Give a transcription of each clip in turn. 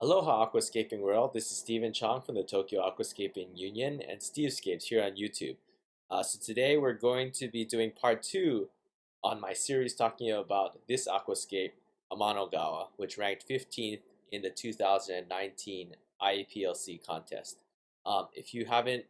Aloha Aquascaping World, this is Steven Chong from the Tokyo Aquascaping Union and Stevescapes here on YouTube. So today we're going to be doing part 2 on my series talking about this aquascape, Amano-Gawa, which ranked 15th in the 2019 IAPLC contest. If you haven't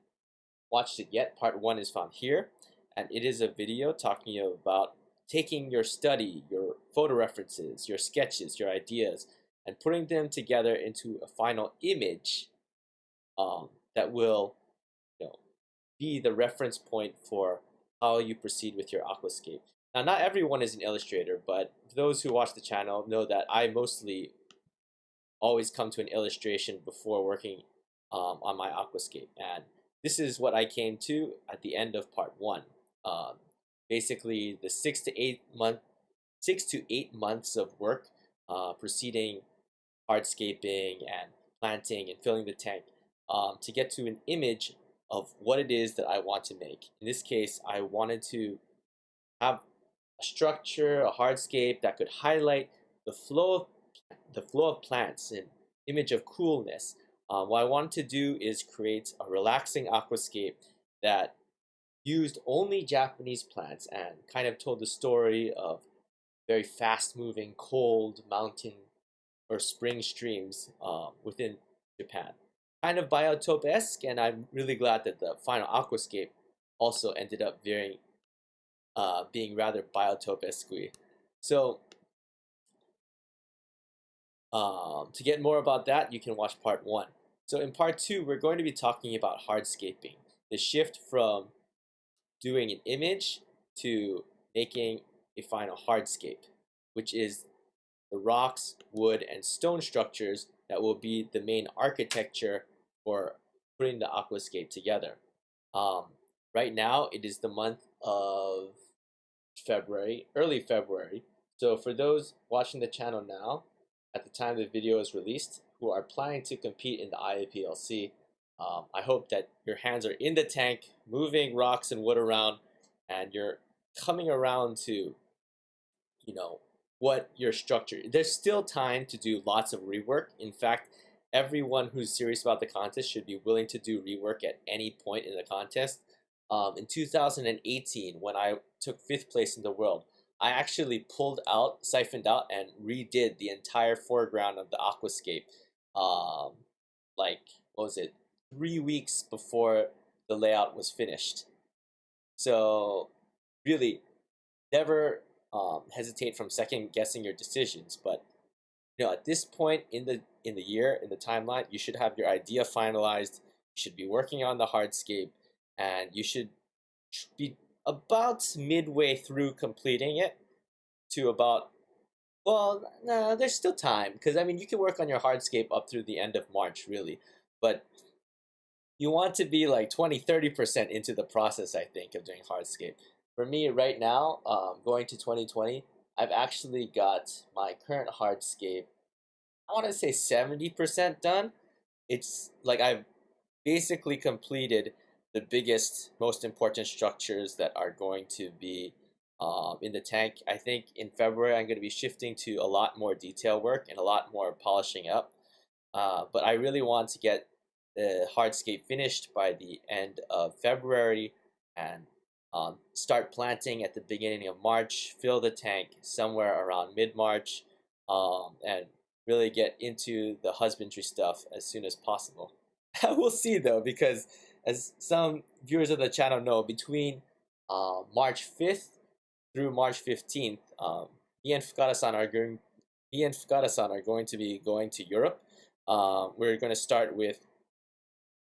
watched it yet, part 1 is found here, and it is a video talking about taking your study, your photo references, your sketches, your ideas, and putting them together into a final image that will, be the reference point for how you proceed with your aquascape. Now, not everyone is an illustrator, but those who watch the channel know that I mostly always come to an illustration before working on my aquascape, and this is what I came to at the end of part 1. Basically, the 6 to 8 months of work preceding hardscaping and planting and filling the tank to get to an image of what it is that I want to make. In this case, I wanted to have a structure, a hardscape that could highlight the flow of plants, an image of coolness. What I wanted to do is create a relaxing aquascape that used only Japanese plants and kind of told the story of very fast-moving, cold mountain or spring streams within Japan. Kind of biotope-esque, and I'm really glad that the final aquascape also ended up being rather biotope-esque. So to get more about that, you can watch part 1. So in part 2, we're going to be talking about hardscaping, the shift from doing an image to making a final hardscape, which is the rocks, wood, and stone structures that will be the main architecture for putting the aquascape together. Right now, it is the month of February, early February. So for those watching the channel now, at the time the video is released, who are planning to compete in the IAPLC, I hope that your hands are in the tank, moving rocks and wood around, and you're coming around to, what your structure. There's still time to do lots of rework. In fact, everyone who's serious about the contest should be willing to do rework at any point in the contest. In 2018, when I took 5th place in the world, I actually siphoned out, and redid the entire foreground of the aquascape. Like, what was it? 3 weeks before the layout was finished. So, really, never hesitate from second guessing your decisions. But at this point in the year, in the timeline, you should have your idea finalized. You should be working on the hardscape, and you should be about midway through completing it to about, well, no, there's still time, because you can work on your hardscape up through the end of March, really, but you want to be like 20-30% into the process, I think, of doing hardscape. For me right now, going to 2020, I've actually got my current hardscape, I want to say 70% done. It's like I've basically completed the biggest, most important structures that are going to be in the tank. I think in February I'm going to be shifting to a lot more detail work and a lot more polishing up. But I really want to get the hardscape finished by the end of February and start planting at the beginning of March, fill the tank somewhere around mid-March, and really get into the husbandry stuff as soon as possible. We'll see though, because as some viewers of the channel know, between March 5th through March 15th, me and Fukada-san are going to be going to Europe. We're going to start with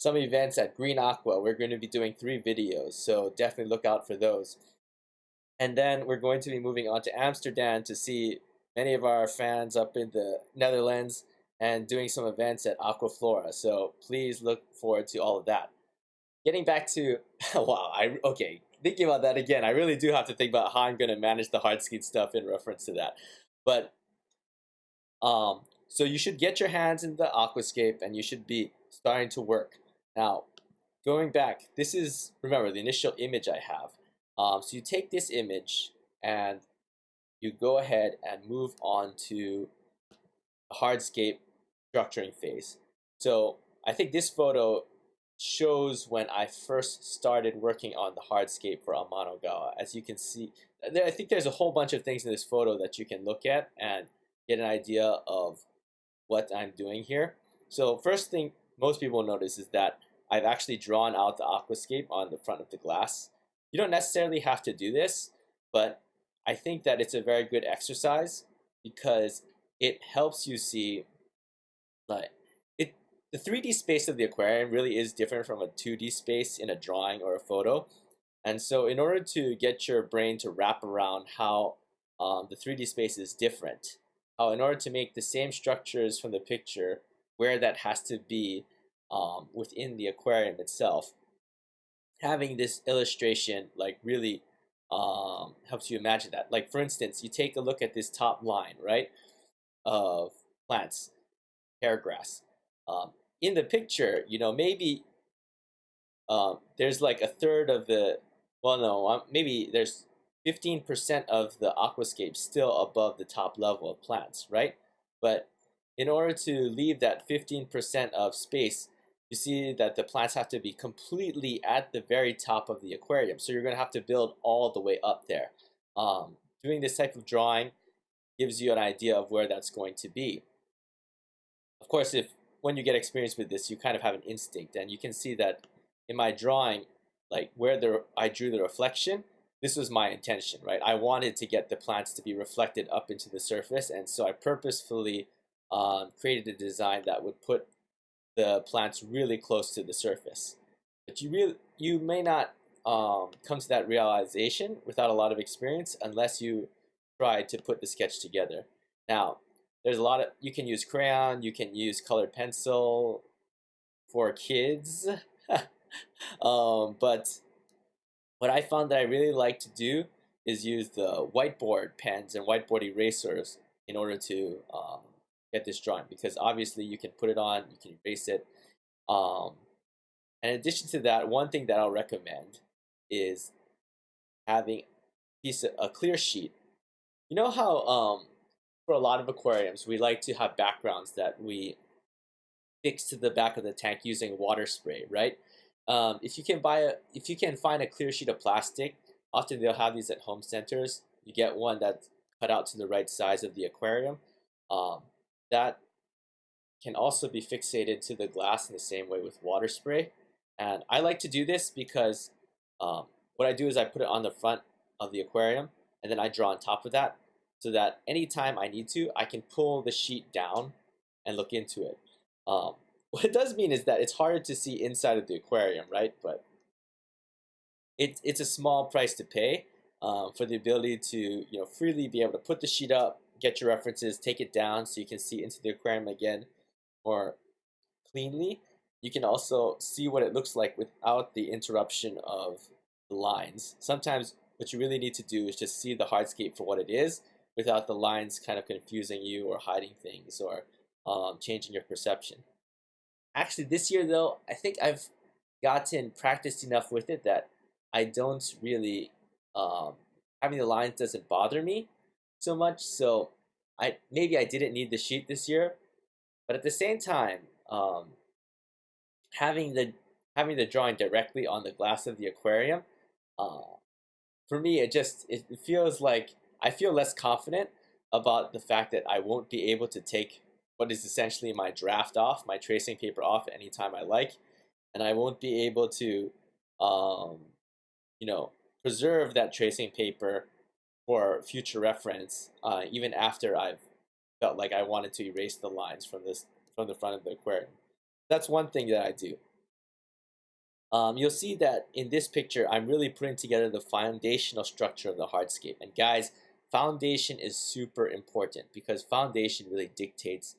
some events at Green Aqua. We're going to be doing 3 videos, so definitely look out for those. And then we're going to be moving on to Amsterdam to see many of our fans up in the Netherlands and doing some events at Aquaflora. So please look forward to all of that. Getting back to, wow, thinking about that again, I really do have to think about how I'm going to manage the hardscape stuff in reference to that. But, so you should get your hands in the aquascape, and you should be starting to work. Now, going back, this is, remember, the initial image I have. So you take this image, and you go ahead and move on to a hardscape structuring phase. So I think this photo shows when I first started working on the hardscape for Amano-Gawa. As you can see, I think there's a whole bunch of things in this photo that you can look at and get an idea of what I'm doing here. So first thing most people notice is that I've actually drawn out the aquascape on the front of the glass. You don't necessarily have to do this, but I think that it's a very good exercise because it helps you see like it the 3D space of the aquarium really is different from a 2D space in a drawing or a photo. And so in order to get your brain to wrap around how the 3D space is different, how in order to make the same structures from the picture, where that has to be within the aquarium itself, having this illustration like really helps you imagine that. Like for instance, you take a look at this top line, right, of plants, hair grass. Um, in the picture, maybe there's like a third of the, well, no, maybe there's 15% of the aquascape still above the top level of plants, right? But in order to leave that 15% of space, you see that the plants have to be completely at the very top of the aquarium. So you're going to have to build all the way up there. Doing this type of drawing gives you an idea of where that's going to be. Of course, if when you get experience with this, you kind of have an instinct, and you can see that in my drawing, like where I drew the reflection, this was my intention, right? I wanted to get the plants to be reflected up into the surface, and so I purposefully created a design that would put the plants really close to the surface. But you may not come to that realization without a lot of experience unless you try to put the sketch together. Now, there's a lot of, you can use crayon, you can use colored pencil for kids. But what I found that I really like to do is use the whiteboard pens and whiteboard erasers in order to get this drawing, because obviously you can put it on, you can erase it. And in addition to that, one thing that I'll recommend is having a clear sheet. You know how for a lot of aquariums we like to have backgrounds that we fix to the back of the tank using water spray, right? If you can find a clear sheet of plastic, often they'll have these at home centers. You get one that's cut out to the right size of the aquarium. That can also be fixated to the glass in the same way with water spray. And I like to do this because what I do is I put it on the front of the aquarium, and then I draw on top of that, so that anytime I need to, I can pull the sheet down and look into it. What it does mean is that it's harder to see inside of the aquarium, right? But it's a small price to pay for the ability to freely be able to put the sheet up, get your references, take it down so you can see into the aquarium again more cleanly. You can also see what it looks like without the interruption of the lines. Sometimes what you really need to do is just see the hardscape for what it is without the lines kind of confusing you or hiding things or changing your perception. Actually, this year though, I think I've gotten practiced enough with it that I don't really having the lines doesn't bother me so much. So maybe I didn't need the sheet this year, but at the same time, having the drawing directly on the glass of the aquarium, uh, for me, it feels like I feel less confident about the fact that I won't be able to take what is essentially my draft off, my tracing paper off anytime I like, and I won't be able to, um, preserve that tracing paper for future reference, even after I've felt like I wanted to erase the lines from the front of the aquarium. That's one thing that I do. You'll see that in this picture, I'm really putting together the foundational structure of the hardscape. And guys, foundation is super important because foundation really dictates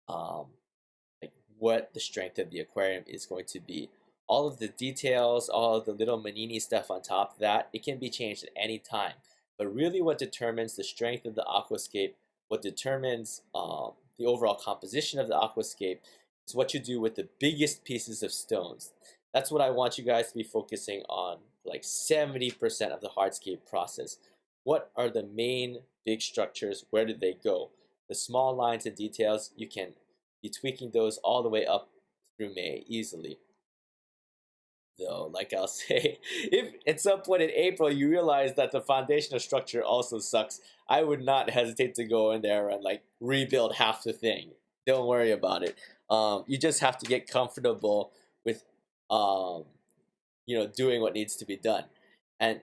like what the strength of the aquarium is going to be. All of the details, all of the little manini stuff on top of that, it can be changed at any time. But really what determines the strength of the aquascape, what determines the overall composition of the aquascape, is what you do with the biggest pieces of stones. That's what I want you guys to be focusing on, like 70% of the hardscape process. What are the main big structures? Where do they go? The small lines and details, you can be tweaking those all the way up through May easily. Though, like I'll say, if at some point in April you realize that the foundational structure also sucks, I would not hesitate to go in there and like rebuild half the thing. Don't worry about it. You just have to get comfortable with, um, doing what needs to be done. And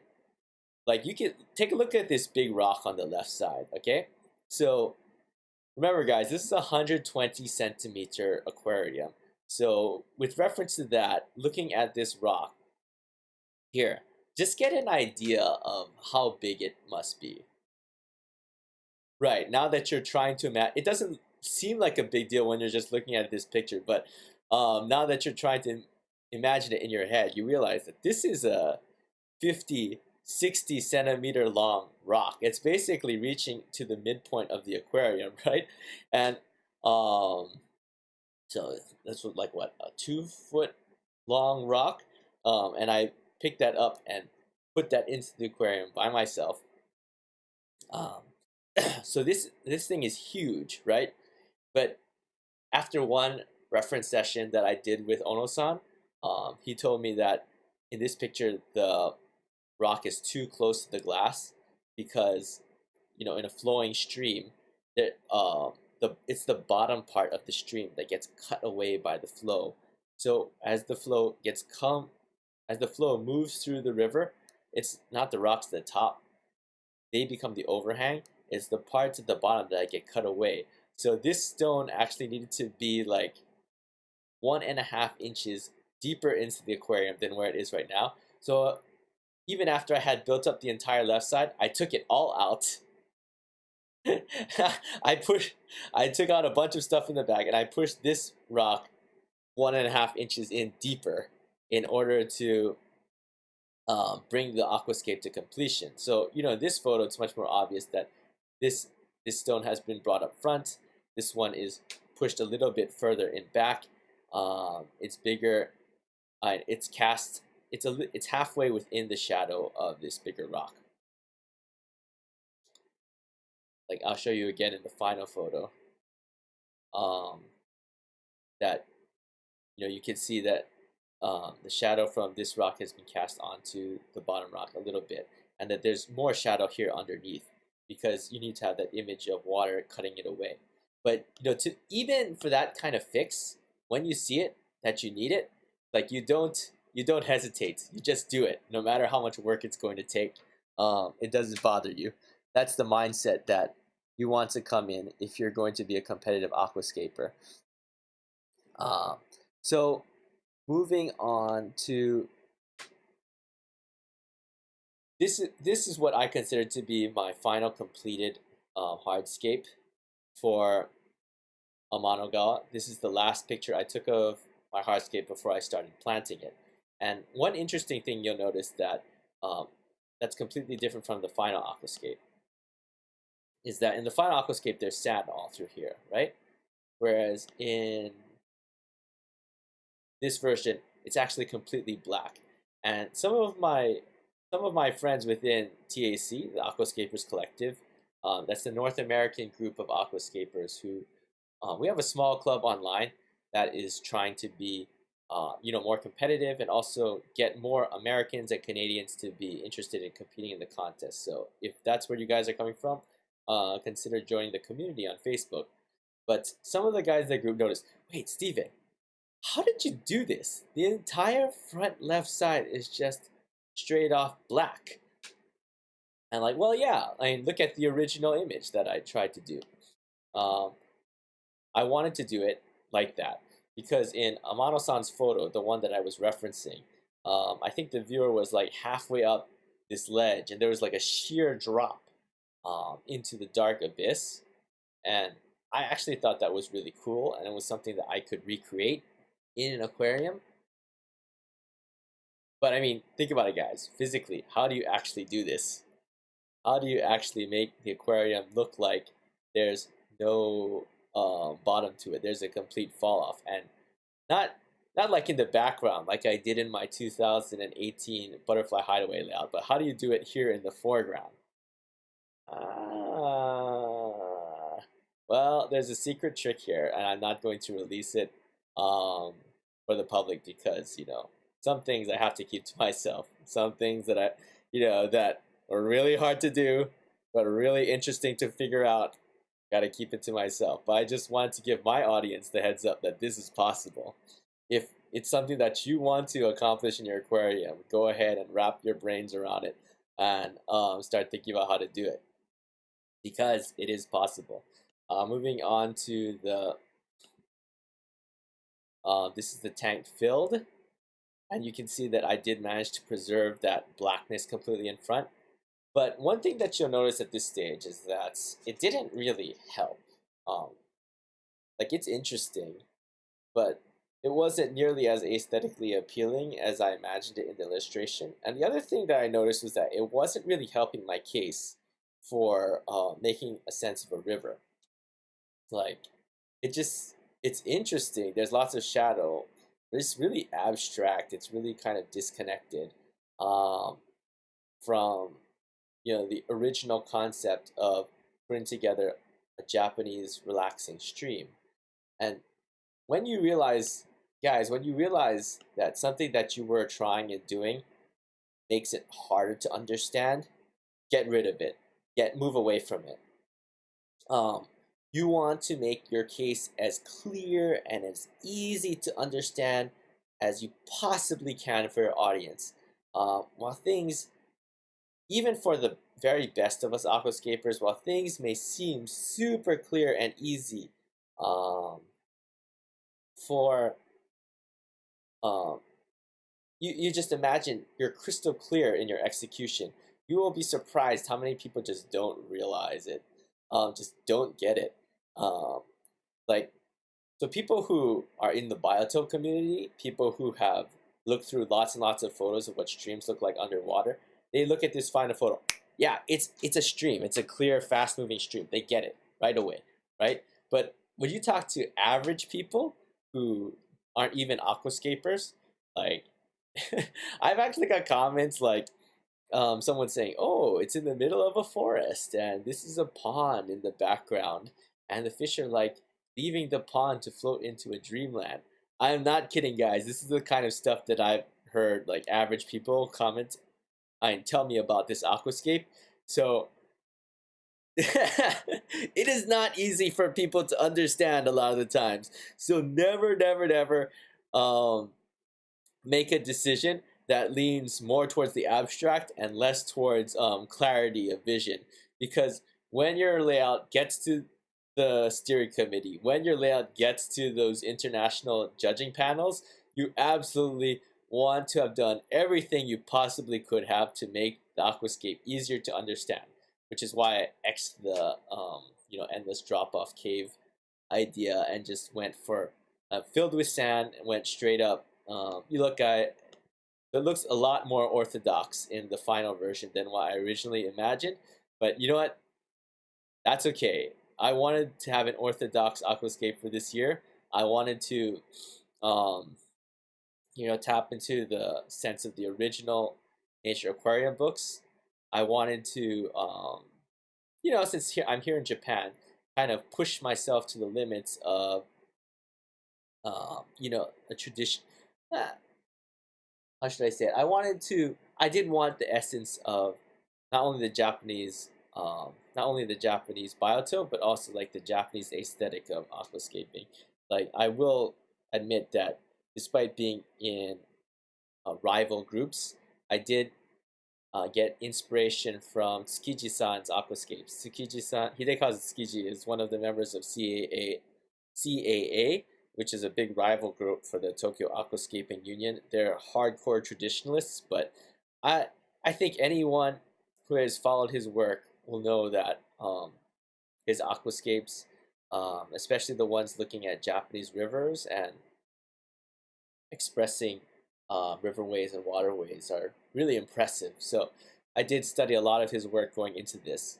like you can take a look at this big rock on the left side. Okay, so remember, guys, this is a 120 centimeter aquarium. So with reference to that, looking at this rock here, just get an idea of how big it must be. Right, now that you're trying to imagine, it doesn't seem like a big deal when you're just looking at this picture, but now that you're trying to imagine it in your head, you realize that this is a 50, 60 centimeter long rock. It's basically reaching to the midpoint of the aquarium, right? And so that's like what, a 2 foot long rock, and I picked that up and put that into the aquarium by myself. Um, so this thing is huge, right? But after one reference session that I did with Ono-san, he told me that in this picture the rock is too close to the glass because, in a flowing stream, that it's the bottom part of the stream that gets cut away by the flow. So as the flow moves through the river, it's not the rocks at the top; they become the overhang. It's the parts at the bottom that get cut away. So this stone actually needed to be like 1.5 inches deeper into the aquarium than where it is right now. So even after I had built up the entire left side, I took it all out. I took out a bunch of stuff in the back, and I pushed this rock 1.5 inches in deeper in order to bring the aquascape to completion. So this photo, it's much more obvious that this stone has been brought up front. This one is pushed a little bit further in back. It's bigger. It's cast. It's halfway within the shadow of this bigger rock. Like I'll show you again in the final photo. That you can see that the shadow from this rock has been cast onto the bottom rock a little bit, and that there's more shadow here underneath because you need to have that image of water cutting it away. But to even for that kind of fix, when you see it that you need it, like you don't hesitate. You just do it, no matter how much work it's going to take. It doesn't bother you. That's the mindset that you want to come in if you're going to be a competitive aquascaper. So moving on to this is what I consider to be my final completed hardscape for Amano-Gawa. This is the last picture I took of my hardscape before I started planting it. And one interesting thing you'll notice that that's completely different from the final aquascape is that in the final aquascape there's sand all through here, right? Whereas in this version, it's actually completely black. And some of my friends within TAC, the Aquascapers Collective, that's the North American group of aquascapers who we have a small club online that is trying to be more competitive and also get more Americans and Canadians to be interested in competing in the contest. So if that's where you guys are coming from, consider joining the community on Facebook. But some of the guys in the group noticed, wait, Steven, how did you do this? The entire front left side is just straight off black. And like, well, yeah, I mean, look at the original image that I tried to do. I wanted to do it like that because in Amano-san's photo, the one that I was referencing, I think the viewer was like halfway up this ledge and there was like a sheer drop into the dark abyss. And I actually thought that was really cool, and it was something that I could recreate in an aquarium. But I mean, think about it, guys. Physically, how do you actually do this? How do you actually make the aquarium look like there's no bottom to it? There's a complete fall off, and not like in the background like I did in my 2018 Butterfly Hideaway layout, but how do you do it here in the foreground? Well, there's a secret trick here, and I'm not going to release it for the public because, some things I have to keep to myself. Some things that that are really hard to do, but really interesting to figure out. Got to keep it to myself. But I just wanted to give my audience the heads up that this is possible. If it's something that you want to accomplish in your aquarium, go ahead and wrap your brains around it and start thinking about how to do it because it is possible. Moving on to this is the tank filled, and you can see that I did manage to preserve that blackness completely in front. But one thing that you'll notice at this stage is that it didn't really help. Um, like it's interesting, but it wasn't nearly as aesthetically appealing as I imagined it in the illustration. And the other thing that I noticed was that it wasn't really helping my case for making a sense of a river. Like, it's interesting. There's lots of shadow, but it's really abstract. It's really kind of disconnected um, from the original concept of putting together a Japanese relaxing stream. And when you realize, guys, when you realize that something that you were trying and doing makes it harder to understand, get rid of it. Move away from it. You want to make your case as clear and as easy to understand as you possibly can for your audience. While things, even for the very best of us aquascapers, while things may seem super clear and easy, for you just imagine you're crystal clear in your execution. You will be surprised how many people just don't realize it, just don't get it. Like, so people who are in the biotope community, people who have looked through lots and lots of photos of what streams look like underwater, they look at this final photo. Yeah, it's a stream. It's a clear, fast-moving stream. They get it right away, right? But when you talk to average people who aren't even aquascapers, like, I've actually got comments like someone saying, "Oh, it's in the middle of a forest, and this is a pond in the background, and the fish are like leaving the pond to float into a dreamland." I am not kidding, guys. This is the kind of stuff that I've heard like average people comment and tell me about this aquascape. So it is not easy for people to understand a lot of the times. So never, never, never make a decision that leans more towards the abstract and less towards clarity of vision. Because when your layout gets to the steering committee, when your layout gets to those international judging panels, you absolutely want to have done everything you possibly could have to make the aquascape easier to understand, which is why I X'd the endless drop-off cave idea and just went for filled with sand and went straight up. You look at it, it looks a lot more orthodox in the final version than what I originally imagined, but you know what? That's okay. I wanted to have an orthodox aquascape for this year. I wanted to, tap into the sense of the original Nature Aquarium books. I wanted to, since I'm here in Japan, kind of push myself to the limits of, a tradition. How should I say it? I did want the essence of not only the Japanese biotope, but also like the Japanese aesthetic of aquascaping. Like, I will admit that despite being in rival groups, I did get inspiration from Tsukiji-san's Aquascapes. Tsukiji-san, Hidekazu Tsukiji, is one of the members of CAA, which is a big rival group for the Tokyo Aquascaping Union. They're hardcore traditionalists, but I think anyone who has followed his work will know that his aquascapes, especially the ones looking at Japanese rivers and expressing riverways and waterways, are really impressive. So I did study a lot of his work going into this,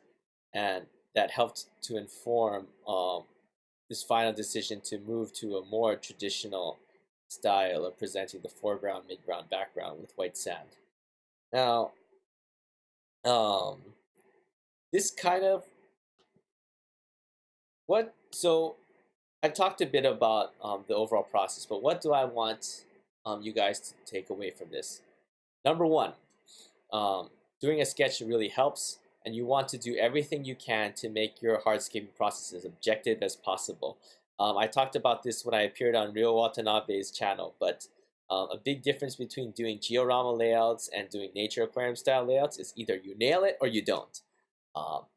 and that helped to inform this final decision to move to a more traditional style of presenting the foreground, midground, background with white sand. Now, this kind of So I've talked a bit about the overall process, but what do I want you guys to take away from this? Number one, doing a sketch really helps, and you want to do everything you can to make your hardscaping process as objective as possible. I talked about this when I appeared on Ryo Watanabe's channel, but a big difference between doing georama layouts and doing nature aquarium style layouts is either you nail it or you don't.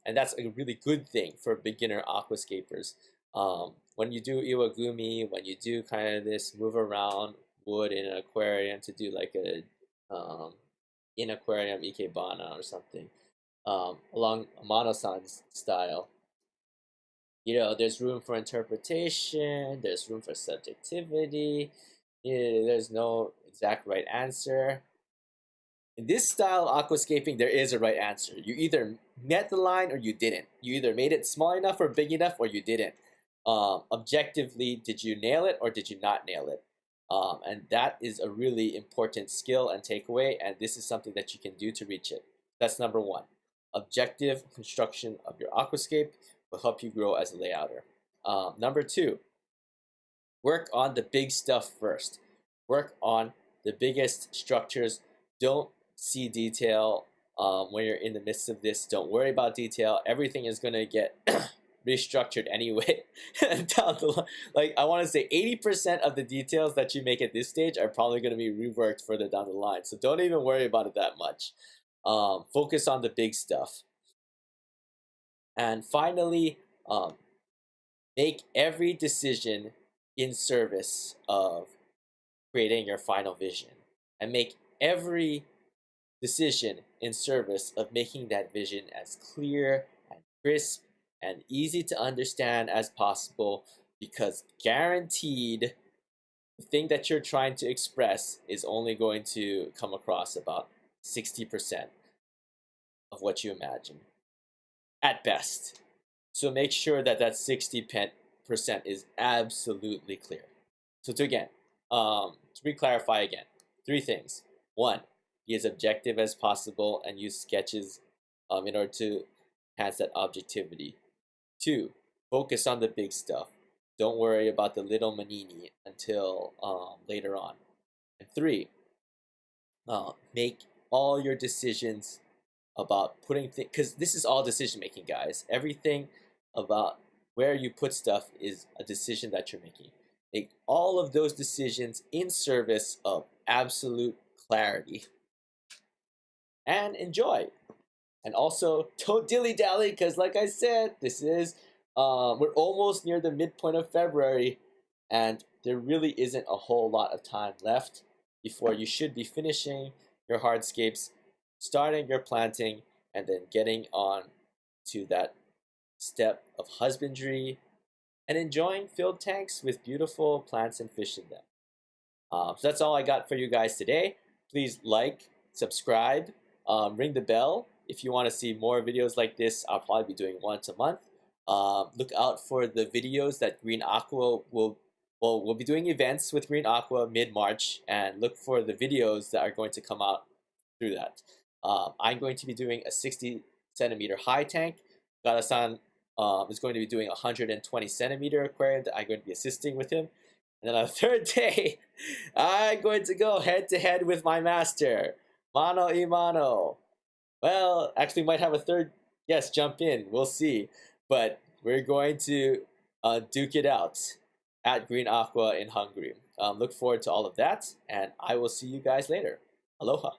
And that's a really good thing for beginner aquascapers. When you do iwagumi, when you do kind of this move around wood in an aquarium to do like a in aquarium ikebana or something, along Amano-san's style, there's room for interpretation, there's room for subjectivity, there's no exact right answer. In this style of aquascaping, there is a right answer. You either met the line or you didn't. You either made it small enough or big enough or you didn't. Objectively, did you nail it or did you not nail it? And that is a really important skill and takeaway, and this is something that you can do to reach it. That's number one. Objective construction of your aquascape will help you grow as a layouter. Number two, work on the big stuff first. Work on the biggest structures. Don't see detail when you're in the midst of this. Don't worry about detail. Everything is going to get restructured anyway down the line. Like, I want to say 80% of the details that you make at this stage are probably going to be reworked further down the line. So don't even worry about it that much. Focus on the big stuff. And finally, make every decision in service of creating your final vision. And make every decision in service of making that vision as clear and crisp and easy to understand as possible, because guaranteed the thing that you're trying to express is only going to come across about 60% of what you imagine at best. So make sure that that 60% is absolutely clear. So to re-clarify again, three things. One, be as objective as possible and use sketches in order to enhance that objectivity. Two, focus on the big stuff. Don't worry about the little manini until later on. And three, make all your decisions about putting things, because this is all decision making, guys. Everything about where you put stuff is a decision that you're making. Make all of those decisions in service of absolute clarity. And enjoy. And also, don't dilly-dally, because like I said, this is, we're almost near the midpoint of February, and there really isn't a whole lot of time left before you should be finishing your hardscapes, starting your planting, and then getting on to that step of husbandry and enjoying filled tanks with beautiful plants and fish in them. So that's all I got for you guys today. Please like, subscribe, ring the bell. If you want to see more videos like this, I'll probably be doing once a month. Look out for the videos that Green Aqua we'll be doing events with Green Aqua mid-March, and look for the videos that are going to come out through that. I'm going to be doing a 60-centimeter high tank. Fukada-san is going to be doing a 120-centimeter aquarium that I'm going to be assisting with him. And then on the third day, I'm going to go head-to-head with my master, mano a mano. Well, actually might have a third guest jump in. We'll see. But we're going to duke it out at Green Aqua in Hungary. Look forward to all of that, and I will see you guys later. Aloha.